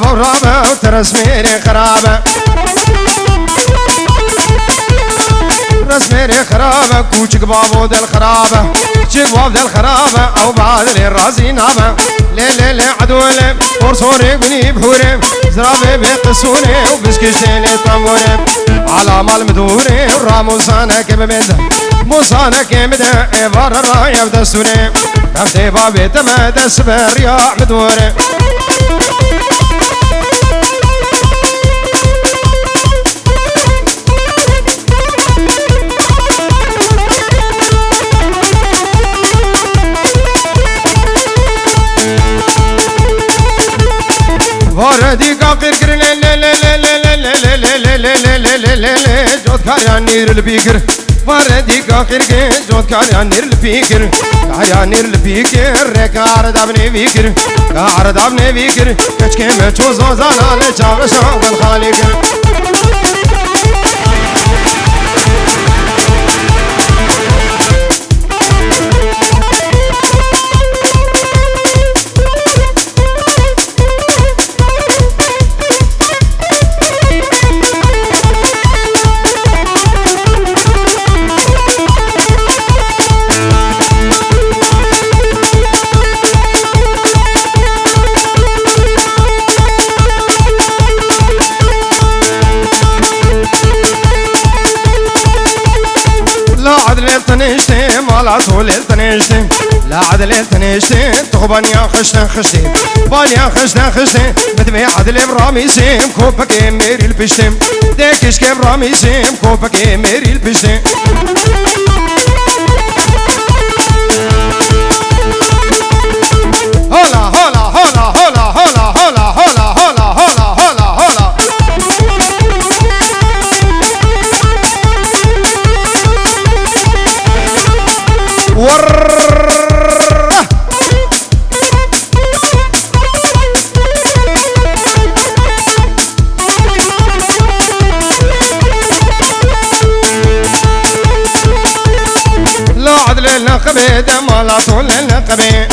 رابا ورابا ترسميري خرابة رسميري خرابة كوشك بابو دل خرابة شك باب دل خرابة أو بعد لي راسي نابة لي لي عدولي ورصوري بني بحوري زرابي بيقصوني وبسكشتي لي طموري على مال مدوري ورامو صانا كبمده موصانا كمده إبار الراية بدستوري أفتي بابي تمد السبر يا مدوري وردي قاقر كر لا لا لا لا لا لا لا لا لا لا لا لا لا جود كاريانير البيكر وردي قاقر كر جود كاريانير البيكر كاريانير البيكر ركار دابني بيكر كار دابني بيكر كشكي مچو زوزانا لچاو شو الخالق لا طول تنشتي لا عدل تنشتي تخبان يا خشنا خشتي بان يا خشنا خشتي بدمي عدل براميسي كوبك ميري البشتي ديكش كم راميسي كوبك ميري البشتي هلا هلا هلا هلا هلا هلا هلا هلا هلا هلا هلا لا عدل النقبي دم لا طول النقبي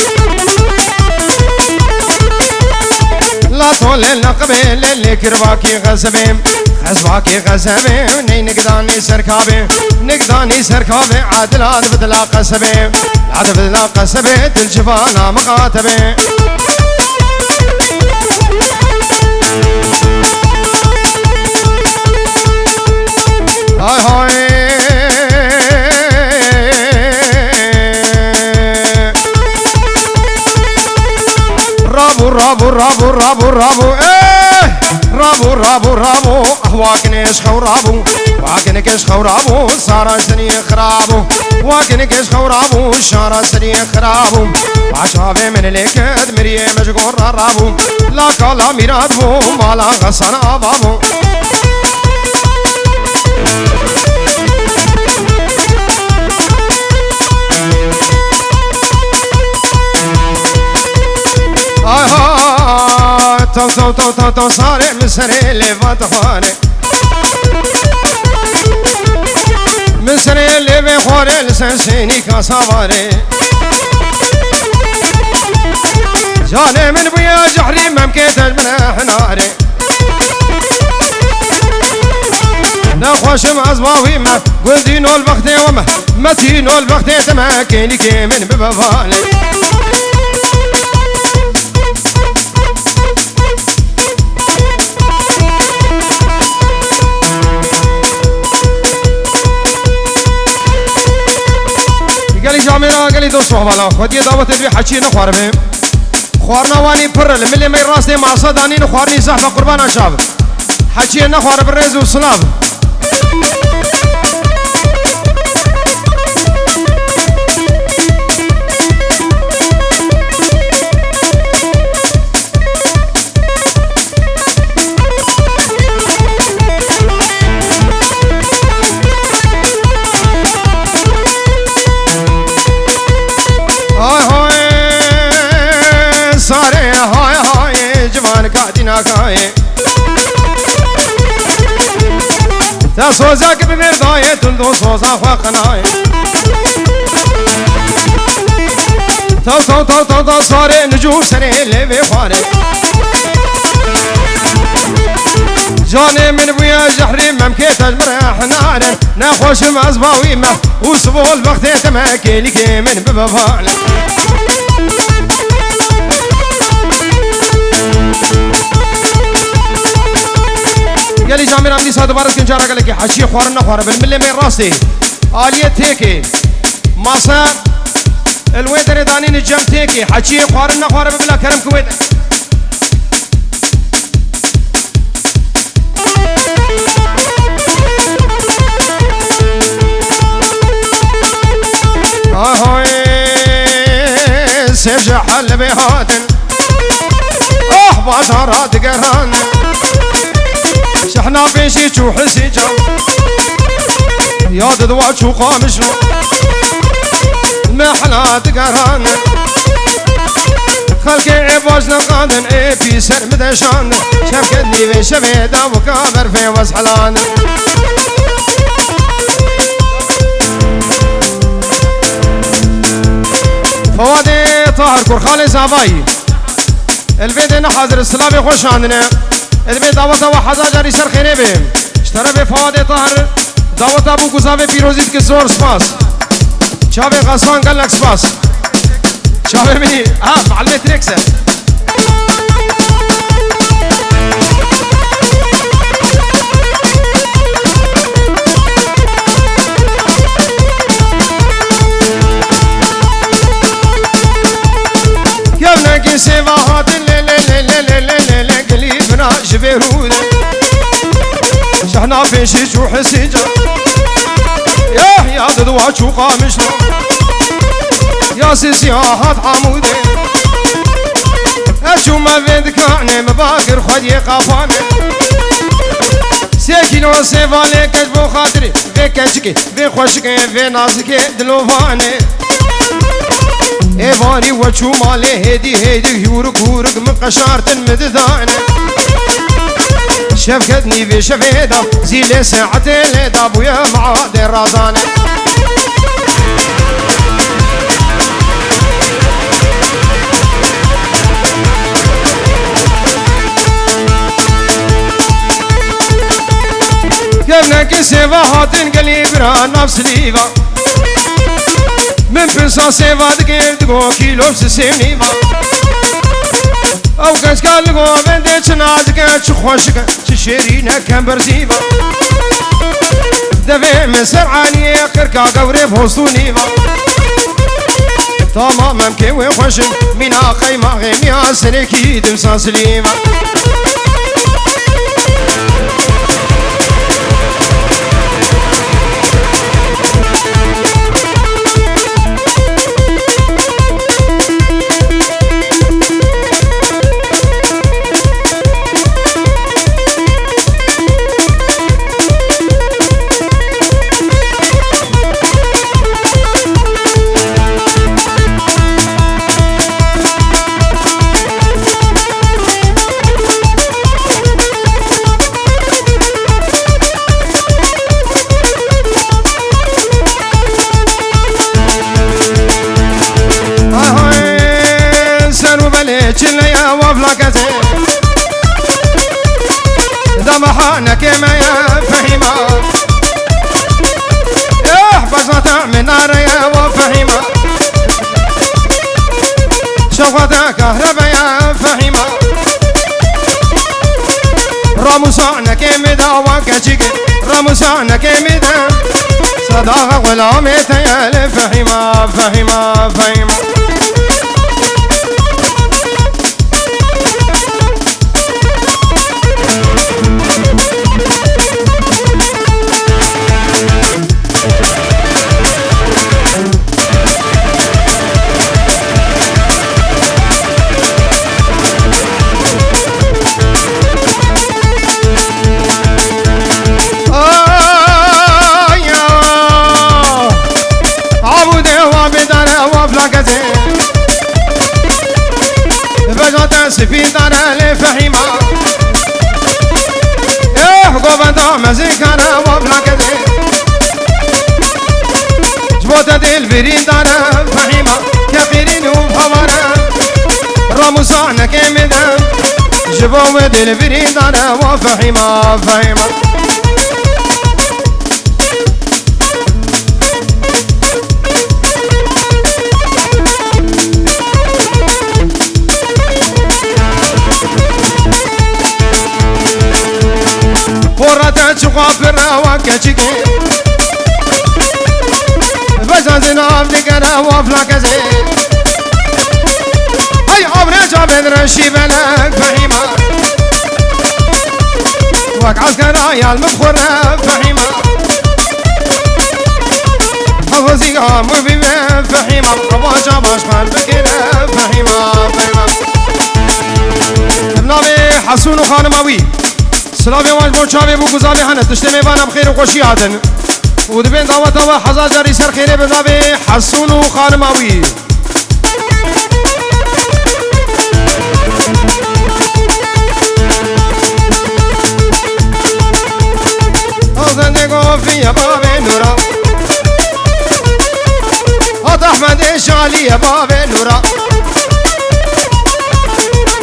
لا طول النقبي للي كرباكي غزبي خزباكي غزبي وني نقداني سركابي نقداني سركابي عدلان بدلا قسبي عدل بدلا قسبي تلجفانا مقاتبي هاي هاي رابو رابو رابو رابو رابو ايه رابو رابو رابو واكنيش خورابو واكنكش خورابو سارا سني خرابو واكنكش خورابو شارا سني خرابو عشابي من ليكد مريه مشغور رابو لا كالا ميرادبو مالا غسنا بابو تو صاري مسري اللي فات خواري مسري اللي بخوري لسنسيني كاسواري جاني من بيا جحري ممكن تجمنا حناري نخوش مزباوي ما قلدينو البختي وما متينو البختي تماكيني كي من ببفالي قالي جامعنا قالي دوست وحبالا خودي دعوت بي حكي نخوار بهم خوارنا واني پر الملي مي راسي مع صداني نخوارني زحمة قربان شاب حكي نخوار بالرز والسلام सारे हाय हाय जवान का दिना खाए ता सोजा के बिरदाए तुम दो सोजा फकनाए तो सारे नजूम सरे लेवे फारे جاني من بويا جحري ممكيت اجمر حنانا نخوش مزباوي ما وصبول بختيت ما كيلك من ببفانا قالي جامي رامدي صاد بارس كنجارة قال لك حشي خوارنا خوار بالملي من راسي آلية تيكي ماسا الويتر دانين الجم تيكي حشي خوارنا خوار ببلا كرم كويت سيف حل بهادن بازارات قران شحنا بيشي شو حسي جو يا دوا شو قامشو المحلات قران خلقي عباز نقادن اي في سر مدشان شفكتني بشبيدا وكابر في وسحلان فوادي طاهر كرخالي زاباي البيت هنا حاضر السلام خوش عندنا البيت دعوت واحد جاري سر خيري بهم اشترى بفوادي طاهر دعوت ابو قزابي بيروزيت كسور سباس شابي غسان قال لك سباس شابي مني معلمة تريكسه سيفا هاتن لا قليبنا جبيرود شحنا فيشي شو حسيجا يا دوا شو قامشنا يا سيسي هات حمودي اشو ما فيدك عني مباقر خدي قافاني سيكينو سيفا ليك اجبو خاطري في كشكي في خوشكي في نازكي دلوفاني ايفاني وشو مالي هيدي يورك من قشارة المددانة شفكتني في شفيدة زيلي ساعتين ليدا بويا معادي رازانة كيفنا كسيفا هاتن قليبرا نفس ليفا من بنسا سيفا دقير دقو كيلو بسسينيفا او كاش قال لقو بندي تنادك تخوشك تشيرينا كان برزيفا دفع من سرعاني كركا قوري بوصونيفا تماما كيوي خوشم من اخي ما غيمي سنكي دمسا سليفا دمحانك ما يا فهيمة احبسنا من نار يا وفهيمة شوقتك كهربا يا فهيمة رموسانك مدا وكشك رموسانك مدا صداقة غلامة يا فهيمة فهيمة فهيمة سفين دارا لفهيمة قوبان دام زيكانا وابلا كذي جبوتا ديل فيرين دارا فهيمة كفيرين وفهمانا رموسانا كمدا جبوا دل بريد أنا وفحيمة فحيمة ورطة شقافر وكشكي بزازنا أفلقنا وفلقزي هاي عمري جابن رشي بلك فحيمة وك عسكر يا المبخورة فحيمة حفظي قاموا في فحيمة عباشا باشخان بكنا فحيمة فحيمة ابنابي حسون وخانماوي سلامي واج بوشابي بو گزابي هنه تشتمي بانا بخير وخوشي هاتن ودبين دعوة حزاز جاري سر خيري بذابي حسون وخانماوي أغنقو في بابي نورا هات أحمد الشالي بابي نورا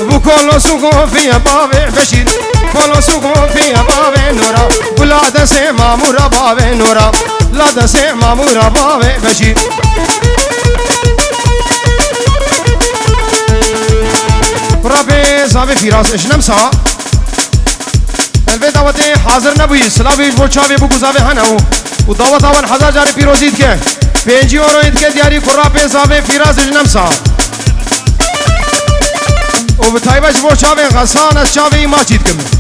بو كولو سوقو في بابي بشير كولو سوقو في بابي نورا ولا دسي مامورا بابي نورا لا دسي مامورا بابي بشير ربي زابي في راس اشنم سا البيت دعوتي حاضر نبوي سلامي بوچاوي بو گزاوي هنو و دعوت اول حزار جاري پیروزید که 5 یورو اید که دیاری قرابي زابي في راس اشنم سا و بتایبش بوچاوي غسان از چاوي ما چید کم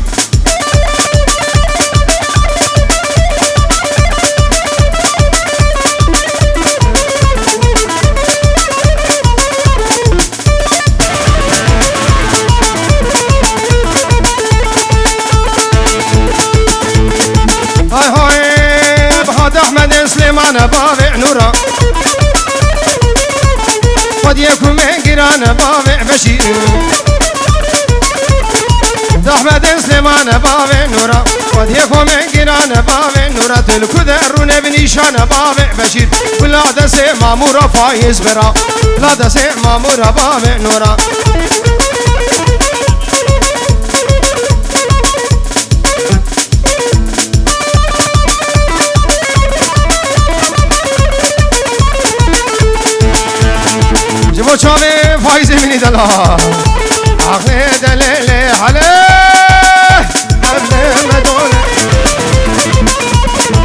سليمان بابع نورا قد يكون من قران بابع بشير أحمد سليمان بابع نورا قد يكون من قران بابع نورا تلكو ذرون بنيشان بابع بشير ولا دسي مامورا فايز برا لا دسي مامورا بابع نورا جبو شامي فايزي مني دلا أغلي دليلي عليه أغلي مدولي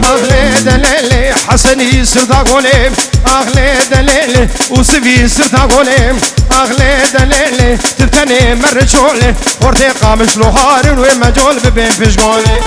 أغلي دليلي حسني سرطا قولي أغلي دليلي وصفي سرطا قولي أغلي دليلي تبتني مرشولي ورتي قامش لوهارن ومجول ببين فيش قولي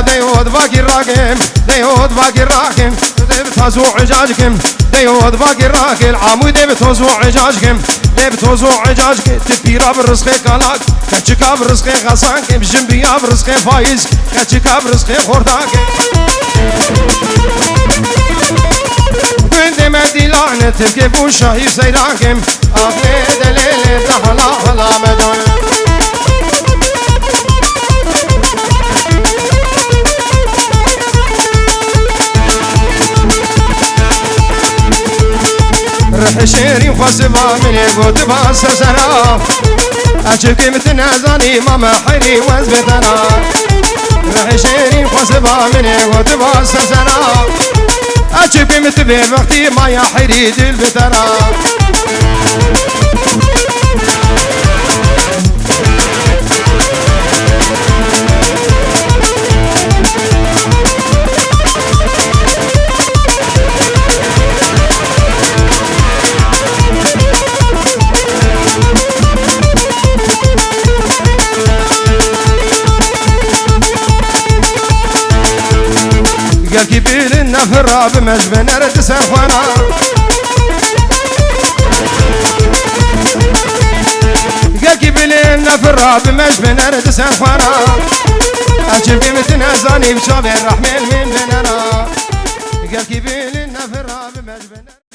ديود باقي الراكم ديود باقي الراكم بتهزو عجاجكم ديود باقي الراكل عمود بتهزو عجاجكم بتهزو عجاجكم تبيرا بالرزق كلاك كتشكا بالرزق غسانك بجنبيا بالرزق فايز كتشكا بالرزق خورداك كنت مدي لعنة تبكي بوشاهي سيراكم أغلي دليل تحلا حلا مدون رح شيري وخصبا من يقود باس سرا أشكي متنازاني ماما حيري وزبتنا رح شيري وخصبا من يقود باس سرا أشكي متبي وقتي ما يا حيري دل بترا قلبي بيلنا في الراب مجبن أرد سفنا قلبي بيلنا في الراب مجبن أرد سفنا أجيب متنازاني بشابي الرحمن من بيننا قلبي بيلنا في الراب مجبن